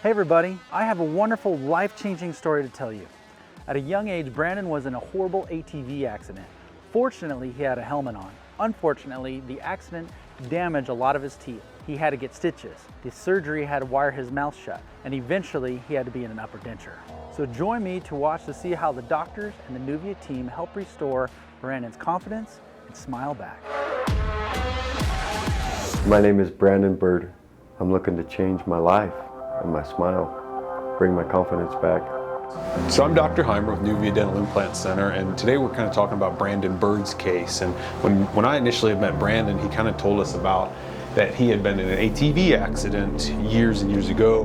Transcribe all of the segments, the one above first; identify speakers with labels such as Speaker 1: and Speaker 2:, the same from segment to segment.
Speaker 1: Hey everybody, I have a wonderful life-changing story to tell you. At a young age, Brandon was in a horrible ATV accident. Fortunately, he had a helmet on. Unfortunately, the accident damaged a lot of his teeth. He had to get stitches. The surgery had to wire his mouth shut, and eventually he had to be in an upper denture. So join me to watch to see how the doctors and the Nuvia team help restore Brandon's confidence and smile back.
Speaker 2: My name is Brandon Bird. I'm looking to change my life and my smile, bring my confidence back.
Speaker 3: So I'm Dr. Heimer with Nuvia Dental Implant Center, and today we're kind of talking about Brandon Bird's case. And when I initially had met Brandon, he kind of told us about that he had been in an ATV accident years and years ago.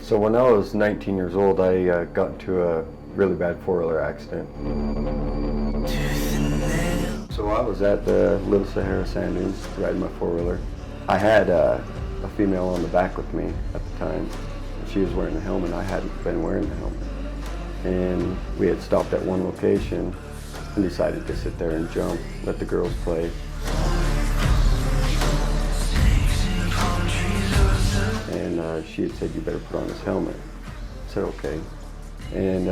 Speaker 2: So when I was 19 years old, I got into a really bad four-wheeler accident. So I was at the Little Sahara Sand Dunes riding my four-wheeler. I had a female on the back with me at the time. She was wearing the helmet. I hadn't been wearing the helmet. And we had stopped at one location and decided to sit there and jump, let the girls play. And she had said, "You better put on this helmet." I said, "Okay." And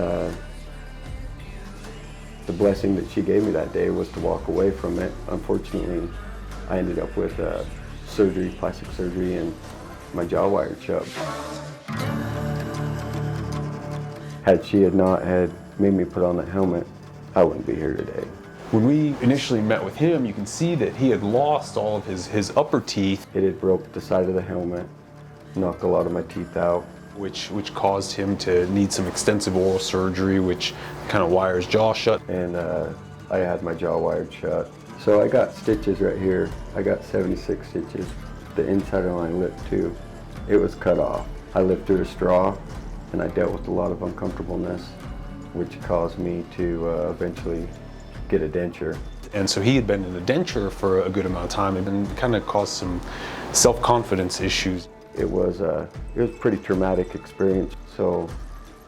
Speaker 2: the blessing that she gave me that day was to walk away from it. Unfortunately, I ended up with surgery, plastic surgery, and my jaw wired shut. Had she not made me put on that helmet, I wouldn't be here today.
Speaker 3: When we initially met with him, you can see that he had lost all of his upper teeth.
Speaker 2: It had broke the side of the helmet, knocked a lot of my teeth out.
Speaker 3: Which caused him to need some extensive oral surgery, which kind of wires jaw shut.
Speaker 2: And I had my jaw wired shut. So I got stitches right here. I got 76 stitches. The inside of my lip too. It was cut off. I lived through a straw, and I dealt with a lot of uncomfortableness, which caused me to eventually get a denture.
Speaker 3: And so he had been in a denture for a good amount of time and kind of caused some self-confidence issues.
Speaker 2: It was a pretty traumatic experience, so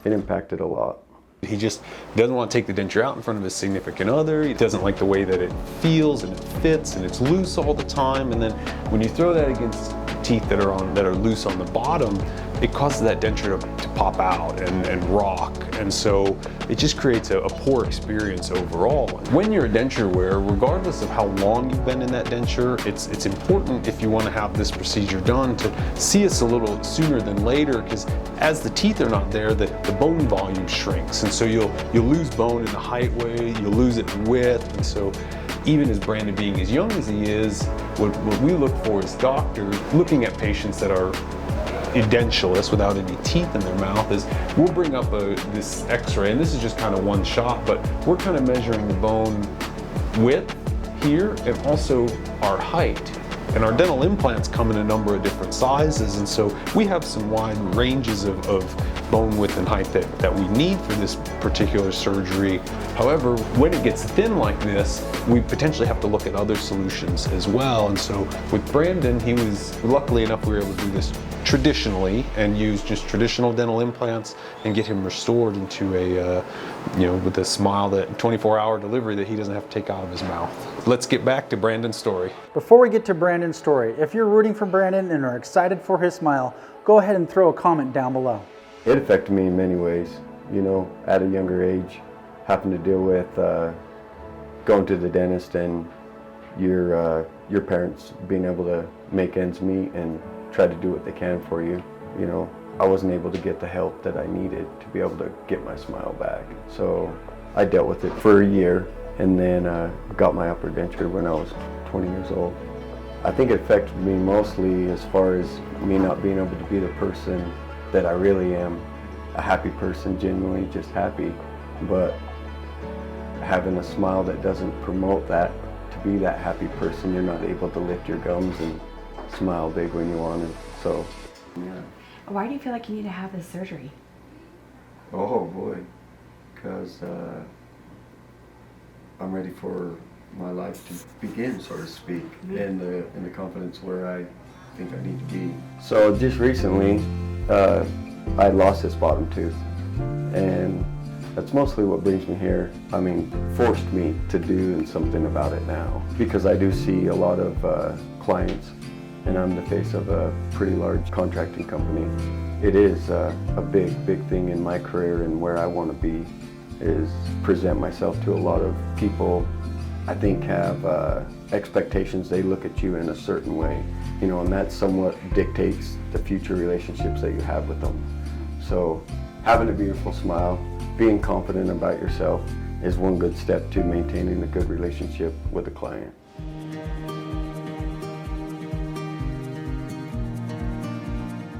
Speaker 2: it impacted a lot.
Speaker 3: He just doesn't want to take the denture out in front of his significant other. He doesn't like the way that it feels and it fits and it's loose all the time. And then when you throw that against teeth that are loose on the bottom, it causes that denture to pop out and rock. And so it just creates a poor experience overall. When you're a denture wearer, regardless of how long you've been in that denture, it's important if you want to have this procedure done to see us a little sooner than later, because as the teeth are not there, the bone volume shrinks. And so you'll lose bone in the height way, you'll lose it in width. And so even as Brandon being as young as he is, what we look for as doctors, looking at patients that are edentulous without any teeth in their mouth, is we'll bring up this x-ray, and this is just kind of one shot, but we're kind of measuring the bone width here and also our height. And our dental implants come in a number of different sizes, and so we have some wide ranges of bone width and height that we need for this particular surgery. However, when it gets thin like this, we potentially have to look at other solutions as well. And so with Brandon, he was luckily enough we were able to do this traditionally and use just traditional dental implants and get him restored into a with a smile, that 24-hour delivery that he doesn't have to take out of his mouth. Let's get back to Brandon's story.
Speaker 1: Before we get to Brandon's story, if you're rooting for Brandon and are excited for his smile, go ahead and throw a comment down below.
Speaker 2: It affected me in many ways. At a younger age, having to deal with going to the dentist and your parents being able to make ends meet and try to do what they can for you. I wasn't able to get the help that I needed to be able to get my smile back. So I dealt with it for a year, and then got my upper denture when I was 20 years old. I think it affected me mostly as far as me not being able to be the person that I really am. A happy person, genuinely just happy, but having a smile that doesn't promote that. To be that happy person, you're not able to lift your gums and smile big when you want to. So, yeah.
Speaker 4: Why do you feel like you need to have this surgery?
Speaker 2: Oh boy, because I'm ready for my life to begin, so to speak, in the confidence where I think I need to be. So just recently, I lost this bottom tooth, and that's mostly what brings me here. Forced me to do something about it now, because I do see a lot of clients and I'm the face of a pretty large contracting company. It is a big thing in my career, and where I want to be is present myself to a lot of people. I think have expectations. They look at you in a certain way, you know, and that somewhat dictates the future relationships that you have with them. So having a beautiful smile, being confident about yourself is one good step to maintaining a good relationship with a client.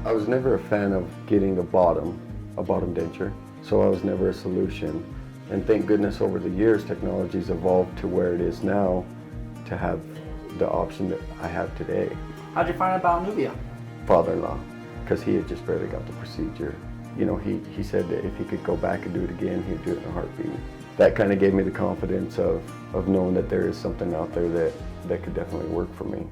Speaker 2: I was never a fan of getting a bottom denture, so I was never a solution. And thank goodness over the years, technology's evolved to where it is now to have the option that I have today.
Speaker 1: How'd you find out about Nuvia?
Speaker 2: Father-in-law, because he had just barely got the procedure. You know, he said that if he could go back and do it again, he'd do it in a heartbeat. That kind of gave me the confidence of knowing that there is something out there that could definitely work for me.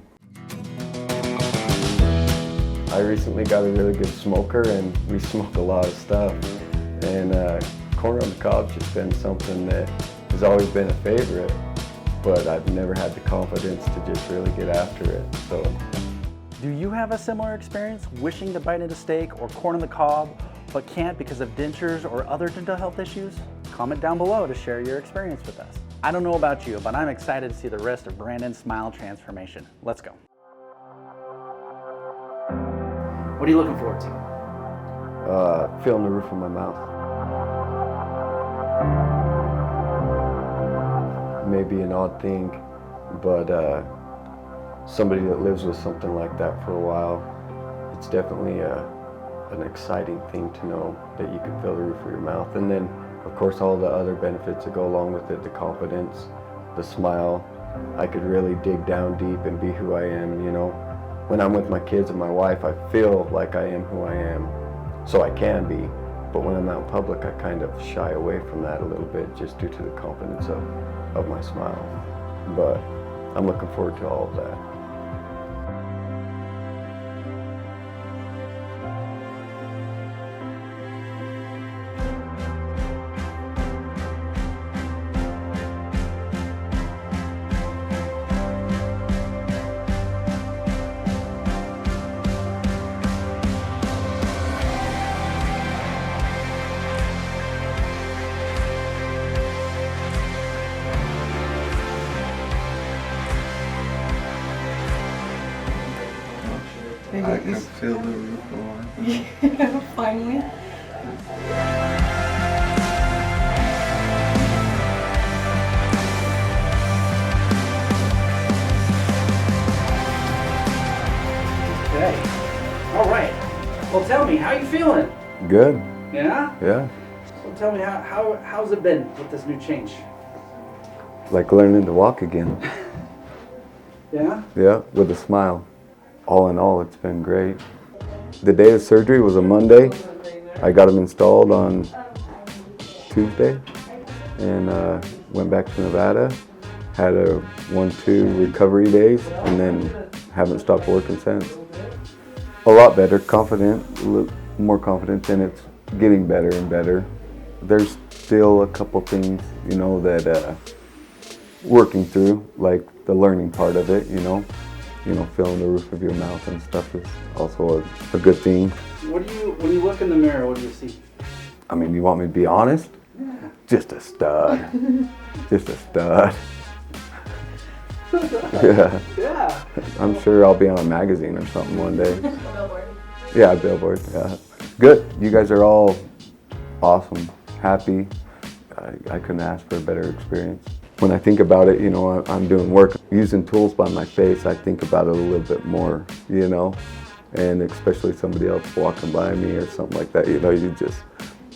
Speaker 2: I recently got a really good smoker, and we smoke a lot of stuff. And corn on the cob's just been something that has always been a favorite, but I've never had the confidence to just really get after it. So,
Speaker 1: do you have a similar experience wishing to bite into steak or corn on the cob, but can't because of dentures or other dental health issues? Comment down below to share your experience with us. I don't know about you, but I'm excited to see the rest of Brandon's smile transformation. Let's go. What are you looking forward to?
Speaker 2: Feeling the roof of my mouth. Maybe an odd thing, but somebody that lives with something like that for a while, it's definitely an exciting thing to know that you can feel the roof of your mouth. And then, of course, all the other benefits that go along with it, the confidence, the smile. I could really dig down deep and be who I am, you know. When I'm with my kids and my wife, I feel like I am who I am, so I can be. But when I'm out in public, I kind of shy away from that a little bit just due to the confidence of my smile. But I'm looking forward to all of that.
Speaker 5: I can feel the roof on.
Speaker 4: Yeah, finally.
Speaker 1: Okay. All right. Well, tell me, how you feeling?
Speaker 2: Good.
Speaker 1: Yeah?
Speaker 2: Yeah.
Speaker 1: So tell me, how's it been with this new change?
Speaker 2: Like learning to walk again.
Speaker 1: Yeah?
Speaker 2: Yeah, with a smile. All in all, it's been great. The day of surgery was a Monday. I got them installed on Tuesday and went back to Nevada. Had a 1-2 recovery days and then haven't stopped working since. A lot better, confident, a little more confident, and it's getting better and better. There's still a couple things, you know, that working through, like the learning part of it, you know, feeling the roof of your mouth and stuff is also a good thing.
Speaker 1: When you look in the mirror, what do you see?
Speaker 2: I mean, you want me to be honest?
Speaker 1: Yeah.
Speaker 2: Just a stud. Just a stud. Yeah.
Speaker 1: Yeah.
Speaker 2: I'm sure I'll be on a magazine or something one day.
Speaker 4: A billboard.
Speaker 2: Yeah, a billboard, yeah. Good. You guys are all awesome, happy. I couldn't ask for a better experience. When I think about it, you know, I'm doing work, using tools by my face, I think about it a little bit more, you know, and especially somebody else walking by me or something like that, you know, you just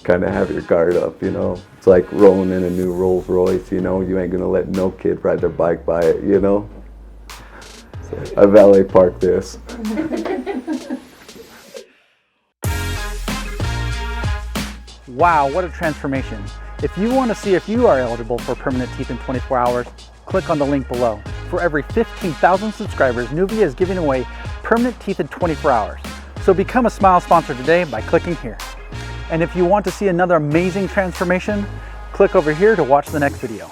Speaker 2: kind of have your guard up, you know. It's like rolling in a new Rolls Royce, you know, you ain't gonna let no kid ride their bike by it, you know. So I valet park this.
Speaker 1: Wow, what a transformation. If you want to see if you are eligible for permanent teeth in 24 hours, click on the link below. For every 15,000 subscribers, Nuvia is giving away permanent teeth in 24 hours. So become a Smile sponsor today by clicking here. And if you want to see another amazing transformation, click over here to watch the next video.